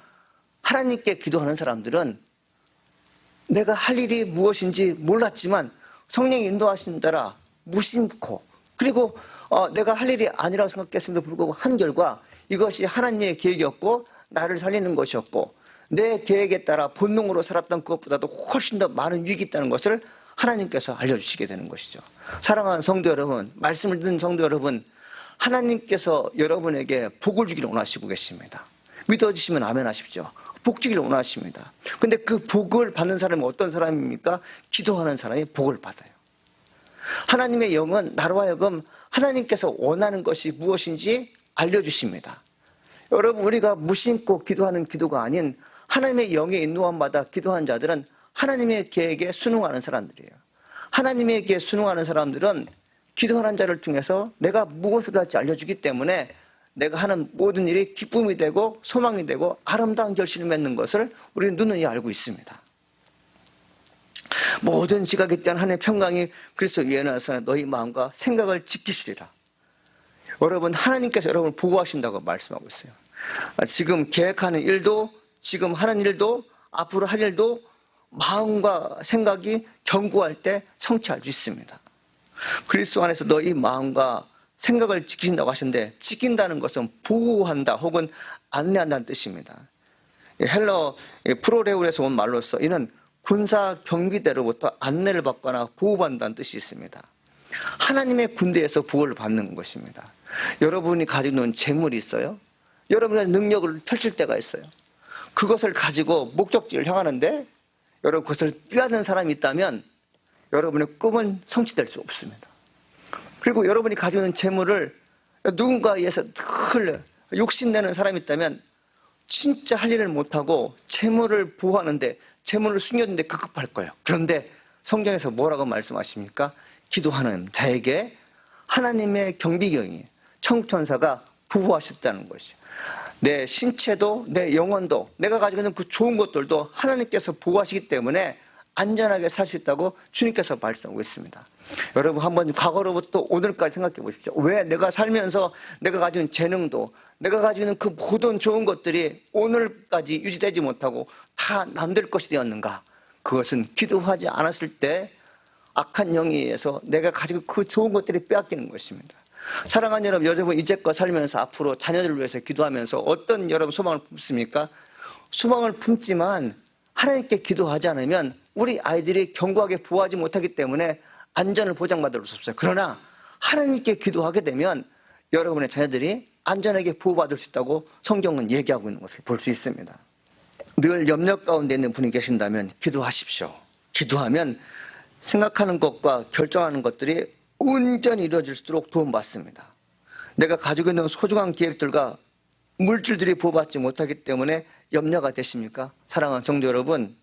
D: 하나님께 기도하는 사람들은 내가 할 일이 무엇인지 몰랐지만 성령이 인도하신 따라 무심코 그리고 내가 할 일이 아니라고 생각했음에도 불구하고 한 결과 이것이 하나님의 계획이었고 나를 살리는 것이었고 내 계획에 따라 본능으로 살았던 그것보다도 훨씬 더 많은 유익이 있다는 것을 하나님께서 알려주시게 되는 것이죠. 사랑하는 성도 여러분, 말씀을 듣는 성도 여러분, 하나님께서 여러분에게 복을 주기를 원하시고 계십니다. 믿어지시면 아멘 하십시오. 복 주기를 원하십니다. 근데 그 복을 받는 사람이 어떤 사람입니까? 기도하는 사람이 복을 받아요. 하나님의 영은 나로 하여금 하나님께서 원하는 것이 무엇인지 알려주십니다. 여러분, 우리가 무심코 기도하는 기도가 아닌 하나님의 영의 인도함 받아 기도한 자들은 하나님의 계획에 순응하는 사람들이에요. 하나님의 계획에 순응하는 사람들은 기도하는 자를 통해서 내가 무엇을 할지 알려주기 때문에 내가 하는 모든 일이 기쁨이 되고 소망이 되고 아름다운 결실을 맺는 것을 우리는 누누이 알고 있습니다. 모든 지각에 대한 하나님의 평강이 그리스도 예언하사 너희 마음과 생각을 지키시리라. 여러분, 하나님께서 여러분을 보호하신다고 말씀하고 있어요. 지금 계획하는 일도, 지금 하는 일도, 앞으로 할 일도 마음과 생각이 견고할 때 성취할 수 있습니다. 그리스도 안에서 너희 마음과 생각을 지키신다고 하시는데 지킨다는 것은 보호한다 혹은 안내한다는 뜻입니다. 헬러 프로레울에서 온 말로서 이는 군사 경비대로부터 안내를 받거나 보호받는다는 뜻이 있습니다. 하나님의 군대에서 보호를 받는 것입니다. 여러분이 가지고 있는 재물이 있어요. 여러분의 능력을 펼칠 때가 있어요. 그것을 가지고 목적지를 향하는데 여러분 그것을 빼앗는 사람이 있다면 여러분의 꿈은 성취될 수 없습니다. 그리고 여러분이 가지고 있는 재물을 누군가에 의해서 늘 욕심내는 사람이 있다면 진짜 할 일을 못하고 재물을 보호하는데 재물을 숨겼는데 급급할 거예요. 그런데 성경에서 뭐라고 말씀하십니까? 기도하는 자에게 하나님의 경비경이 천국천사가 보호하셨다는 것이죠. 내 신체도 내 영혼도 내가 가지고 있는 그 좋은 것들도 하나님께서 보호하시기 때문에 안전하게 살 수 있다고 주님께서 말씀하고 있습니다. 여러분 한번 과거로부터 오늘까지 생각해 보십시오. 왜 내가 살면서 내가 가지고 있는 재능도 내가 가지고 있는 그 모든 좋은 것들이 오늘까지 유지되지 못하고 다 남들 것이 되었는가? 그것은 기도하지 않았을 때 악한 영에 의해서 내가 가지고 그 좋은 것들이 빼앗기는 것입니다. 사랑하는 여러분 이제껏 살면서 앞으로 자녀들을 위해서 기도하면서 어떤 여러분 소망을 품습니까? 소망을 품지만 하나님께 기도하지 않으면 우리 아이들이 견고하게 보호하지 못하기 때문에 안전을 보장받을 수 없어요. 그러나 하나님께 기도하게 되면 여러분의 자녀들이 안전하게 보호받을 수 있다고 성경은 얘기하고 있는 것을 볼 수 있습니다. 늘 염려 가운데 있는 분이 계신다면 기도하십시오. 기도하면 생각하는 것과 결정하는 것들이 온전히 이루어질 수 있도록 도움받습니다. 내가 가지고 있는 소중한 계획들과 물질들이 보호받지 못하기 때문에 염려가 되십니까? 사랑하는 성도 여러분,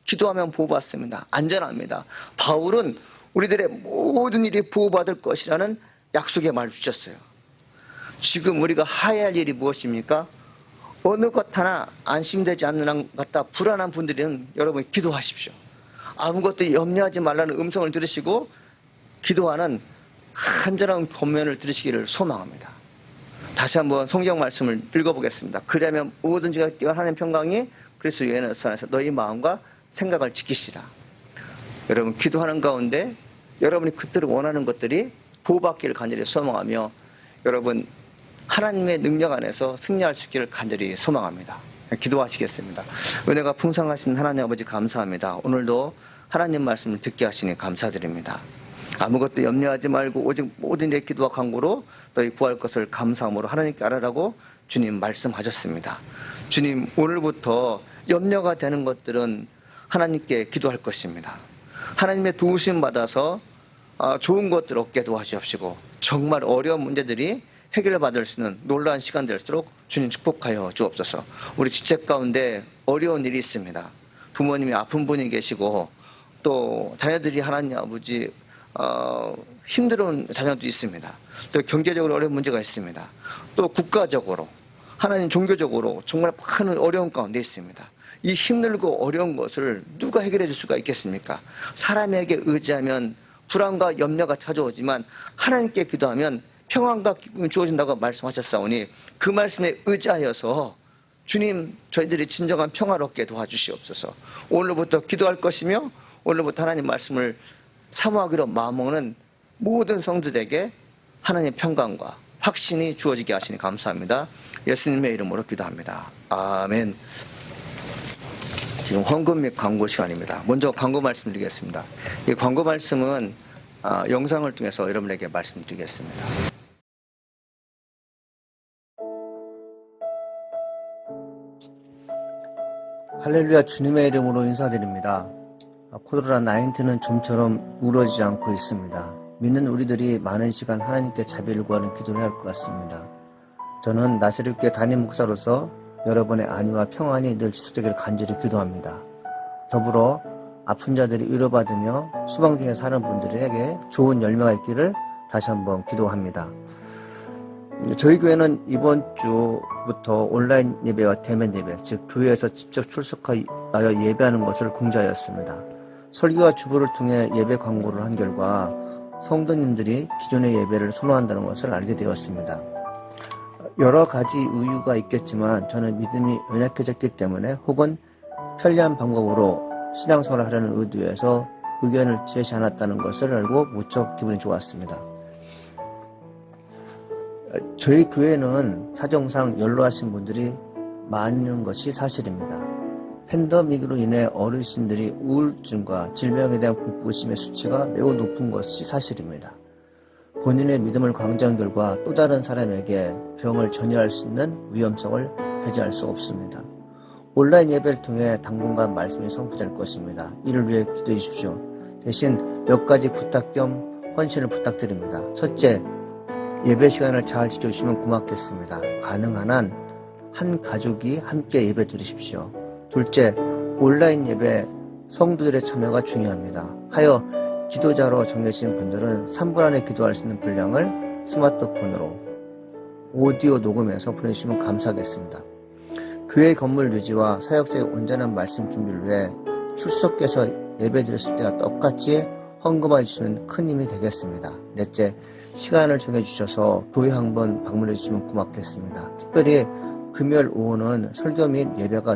D: 기도하면 보호받습니다. 안전합니다. 바울은 우리들의 모든 일이 보호받을 것이라는 약속의 말을 주셨어요. 지금 우리가 해야 할 일이 무엇입니까? 어느 것 하나 안심되지 않는 것 같다 불안한 분들은 여러분 기도하십시오. 아무것도 염려하지 말라는 음성을 들으시고 기도하는 간절한 권면을 들으시기를 소망합니다. 다시 한번 성경 말씀을 읽어보겠습니다. 그러면 모든 지가 뛰어난 하나님의 평강이 그리스도 예수 안에서 너희 마음과 생각을 지키시라. 여러분 기도하는 가운데 여러분이 그때로 원하는 것들이 보호받기를 간절히 소망하며 여러분 하나님의 능력 안에서 승리할 수 있기를 간절히 소망합니다. 기도하시겠습니다. 은혜가 풍성하신 하나님 아버지 감사합니다. 오늘도 하나님 말씀을 듣게 하시니 감사드립니다. 아무것도 염려하지 말고 오직 모든 일에 기도와 간구로 너희 구할 것을 감사함으로 하나님께 알아라고 주님 말씀하셨습니다. 주님 오늘부터 염려가 되는 것들은 하나님께 기도할 것입니다. 하나님의 도우심 받아서 좋은 것들 얻게 도와주옵시고 정말 어려운 문제들이 해결받을 수 있는 놀라운 시간 될수록 주님 축복하여 주옵소서. 우리 지체 가운데 어려운 일이 있습니다. 부모님이 아픈 분이 계시고 또 자녀들이 하나님 아버지 힘들은 자녀도 있습니다. 또 경제적으로 어려운 문제가 있습니다. 또 국가적으로 하나님 종교적으로 정말 큰 어려운 가운데 있습니다. 이 힘들고 어려운 것을 누가 해결해 줄 수가 있겠습니까? 사람에게 의지하면 불안과 염려가 찾아오지만 하나님께 기도하면 평안과 기쁨이 주어진다고 말씀하셨사오니 그 말씀에 의지하여서 주님 저희들이 진정한 평화를 얻게 도와주시옵소서. 오늘부터 기도할 것이며 오늘부터 하나님 말씀을 사모하기로 마음먹는 모든 성도들에게 하나님의 평강과 확신이 주어지게 하시니 감사합니다. 예수님의 이름으로 기도합니다. 아멘. 지금 헌금 및 광고 시간입니다. 먼저 광고 말씀드리겠습니다. 이 광고 말씀은 영상을 통해서 여러분에게 말씀드리겠습니다.
E: 할렐루야 주님의 이름으로 인사드립니다. 코로나19는 좀처럼 우러지지 않고 있습니다. 믿는 우리들이 많은 시간 하나님께 자비를 구하는 기도를 해야 할 것 같습니다. 저는 나사렛교회 담임 목사로서 여러분의 안위와 평안이 늘 지속되기를 간절히 기도합니다. 더불어 아픈 자들이 위로받으며 수방 중에 사는 분들에게 좋은 열매가 있기를 다시 한번 기도합니다. 저희 교회는 이번 주부터 온라인 예배와 대면 예배, 즉 교회에서 직접 출석하여 예배하는 것을 공지하였습니다. 설교와 주보를 통해 예배 광고를 한 결과 성도님들이 기존의 예배를 선호한다는 것을 알게 되었습니다. 여러 가지 이유가 있겠지만 저는 믿음이 연약해졌기 때문에 혹은 편리한 방법으로 신앙생활을 하려는 의도에서 의견을 제시 않았다는 것을 알고 무척 기분이 좋았습니다. 저희 교회는 사정상 연로하신 분들이 많은 것이 사실입니다. 팬데믹으로 인해 어르신들이 우울증과 질병에 대한 공포심의 수치가 매우 높은 것이 사실입니다. 본인의 믿음을 강조한 결과 또 다른 사람에게 병을 전이할 수 있는 위험성을 배제할 수 없습니다. 온라인 예배를 통해 당분간 말씀이 성취될 것입니다. 이를 위해 기도해 주십시오. 대신 몇 가지 부탁 겸 헌신을 부탁드립니다. 첫째, 예배 시간을 잘 지켜주시면 고맙겠습니다. 가능한 한 가족이 함께 예배 드리십시오. 둘째, 온라인 예배 성도들의 참여가 중요합니다. 하여 기도자로 정해진 분들은 3분 안에 기도할 수 있는 분량을 스마트폰으로 오디오 녹음해서 보내주시면 감사하겠습니다. 교회 건물 유지와 사역자의 온전한 말씀 준비를 위해 출석해서 예배 드렸을 때와 똑같이 헌금해 주시면 큰 힘이 되겠습니다. 넷째, 시간을 정해주셔서 교회 한번 방문해 주시면 고맙겠습니다. 특별히 금요일 오후는 설교 및 예배가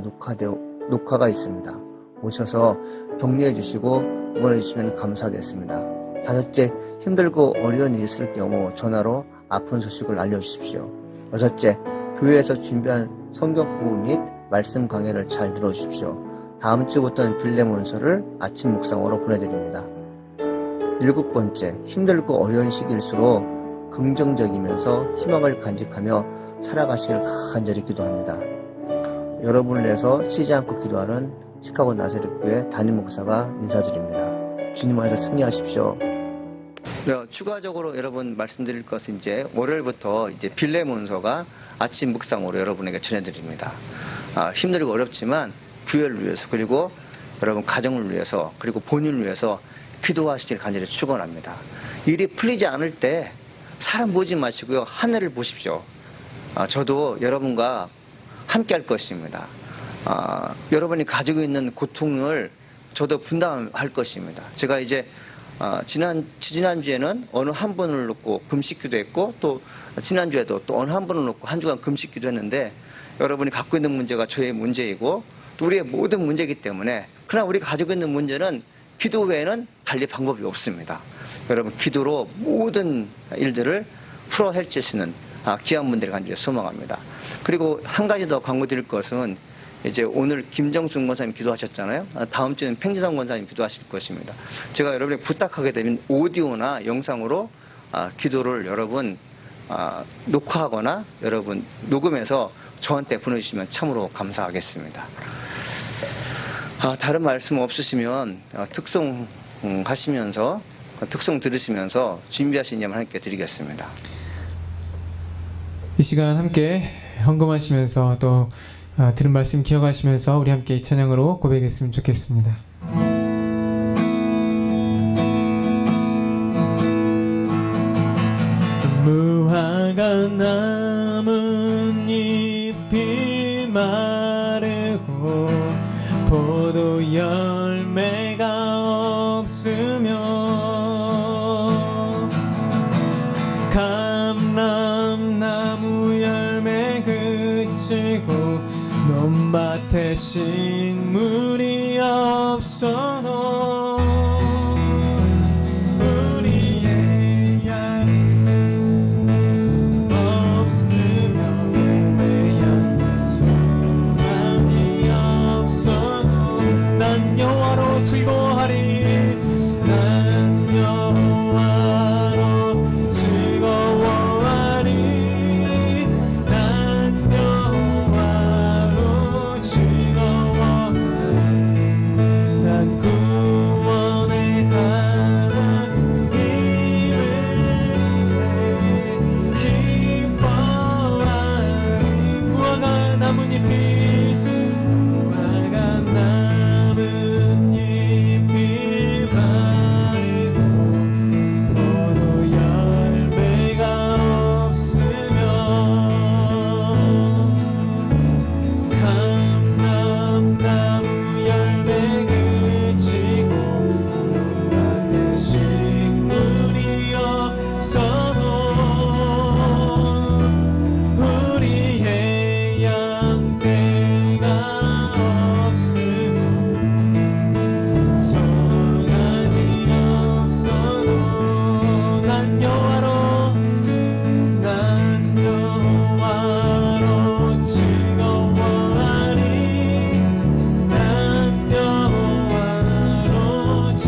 E: 녹화가 있습니다. 오셔서 격려해 주시고 응원해 주시면 감사하겠습니다. 다섯째, 힘들고 어려운 일이 있을 경우 전화로 아픈 소식을 알려주십시오. 여섯째, 교회에서 준비한 성경 공부 및 말씀 강해를 잘 들어주십시오. 다음 주부터는 빌레몬서를 아침 묵상으로 보내드립니다. 일곱 번째, 힘들고 어려운 시기일수록 긍정적이면서 희망을 간직하며 살아가시길 간절히 기도합니다. 여러분을 위해서 쉬지 않고 기도하는 시카고 나사렛교회 담임 목사가 인사드립니다. 주님 안에서 승리하십시오.
D: 추가적으로 여러분 말씀드릴 것은 이제 월요일부터 이제 빌레몬서가 아침 묵상으로 여러분에게 전해드립니다. 힘들고 어렵지만 교회를 위해서 그리고 여러분 가정을 위해서 그리고 본인을 위해서 기도하시길 간절히 축원합니다. 일이 풀리지 않을 때 사람 보지 마시고요, 하늘을 보십시오. 저도 여러분과 함께 할 것입니다. 여러분이 가지고 있는 고통을 저도 분담할 것입니다. 제가 이제 지난주에는 어느 한 분을 놓고 금식기도 했고 또 지난주에도 또 어느 한 분을 놓고 한 주간 금식기도 했는데 여러분이 갖고 있는 문제가 저의 문제이고 또 우리의 모든 문제이기 때문에 그러나 우리가 가지고 있는 문제는 기도 외에는 달리 방법이 없습니다. 여러분 기도로 모든 일들을 풀어 헤치시는 귀한 분들이 간절히 소망합니다. 그리고 한 가지 더 광고 드릴 것은 이제 오늘 김정순 권사님 기도하셨잖아요. 다음 주는 팽지성 권사님 기도하실 것입니다. 제가 여러분이 부탁하게 되면 오디오나 영상으로 기도를 여러분 녹화하거나 여러분 녹음해서 저한테 보내주시면 참으로 감사하겠습니다. 다른 말씀 없으시면 특송 하시면서 특송 들으시면서 준비하신 예만 함께 드리겠습니다.
A: 이 시간 함께 헌금하시면서 또 들은 말씀 기억하시면서 우리 함께 이 찬양으로 고백했으면 좋겠습니다. 무화과 나뭇잎이 마르고 포도 열매가 없으며 감람나무 열매 그치고 논밭에 식물이 없어도 우리의 양 없으며 외양간 소망이 없어도 난 여호와로 즐거워하리. 난 여호와로 즐거워하리. 난 여호와로 즐거워하리. 난 구원의 하나님을 기뻐하리. 무화과 나뭇잎이 마르고 포도 열매가 없으며 감람나무 열매 그치고 논밭에 식물이 없어도 우리의 양떼가 없으며 송아지 없어도 난 여호와로 즐거워하리. 난 여호와로 즐거워하리.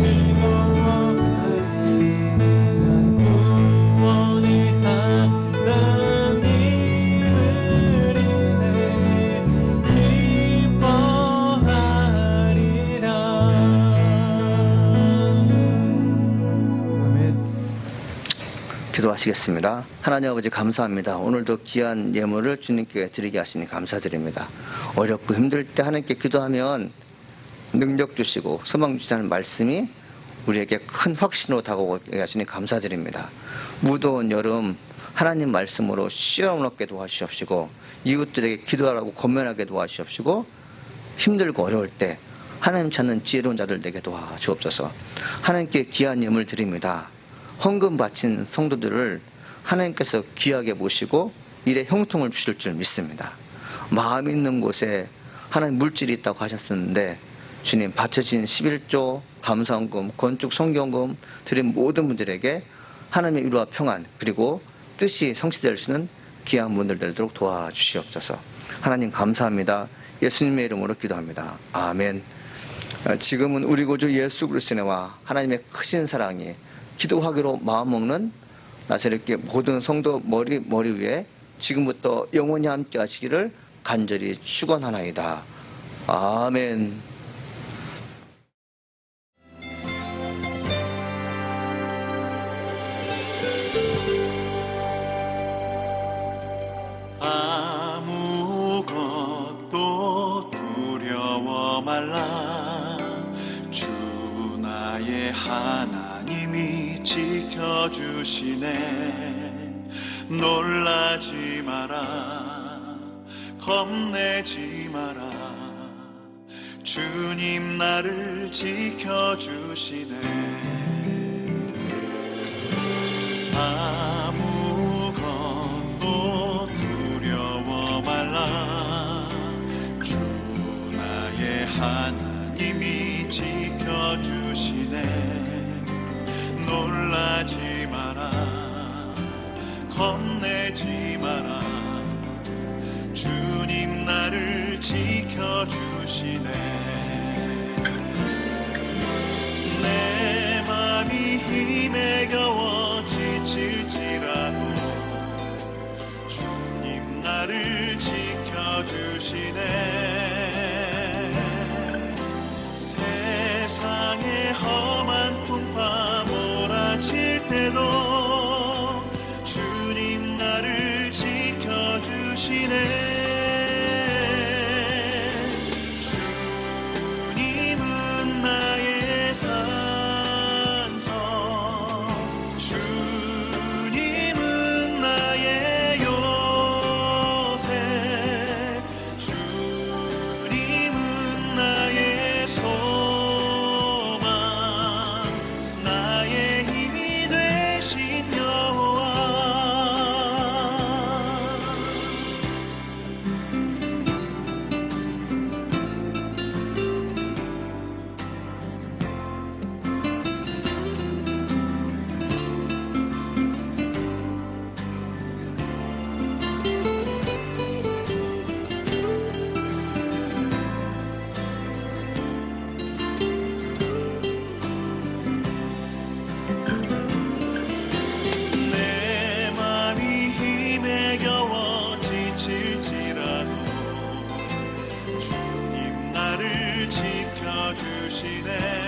A: 난 구원의 하나님을 인해 기뻐하리라. 아멘.
D: 기도하시겠습니다. 하나님 아버지 감사합니다. 오늘도 귀한 예물을 주님께 드리게 하시니 감사드립니다. 어렵고 힘들 때 하나님께 기도하면 능력 주시고 소망 주시다는 말씀이 우리에게 큰 확신으로 다가오게 하시니 감사드립니다. 무더운 여름 하나님 말씀으로 시험을 얻게 도와주시옵시고 이웃들에게 기도하라고 권면하게 도와주시옵시고 힘들고 어려울 때 하나님 찾는 지혜로운 자들 되게 도와주옵소서. 하나님께 귀한 예물 드립니다. 헌금 바친 성도들을 하나님께서 귀하게 모시고 일에 형통을 주실 줄 믿습니다. 마음 있는 곳에 하나님 물질이 있다고 하셨었는데 주님 바쳐진 11조 감사헌금, 건축 성경금 드린 모든 분들에게 하나님의 위로와 평안 그리고 뜻이 성취될 수 있는 귀한 분들 되도록 도와주시옵소서. 하나님 감사합니다. 예수님의 이름으로 기도합니다. 아멘. 지금은 우리 구주 예수 그리스도의 은혜와 하나님의 크신 사랑이 기도하기로 마음먹는 나사렛교회 모든 성도 머리 위에 지금부터 영원히 함께 하시기를 간절히 축원하나이다. 아멘.
F: 아무것도 두려워 말라. 주 나의 하나님이 지켜주시네. 놀라지 마라. 겁내지 마라. 주님 나를 지켜주시네. 아무것도 두려워 말라. 주 나의 하나님이 지켜주시네. 놀라지 마라. 겁내지 마라. 주님 나를 지켜주시네. 내 맘이 힘에 겨워 지칠지라도 주님 나를 지켜주시네. 세상의 험한 풍파 몰아칠 때도 주님 나를 지켜주시네. 주님은 나의 산성, 주님은 나의 요새, 주님은 나의 소망, 나의 힘이 되신 여호와. 내 맘이 힘에 겨워 지칠지라도 주님 나를 지켜주시네.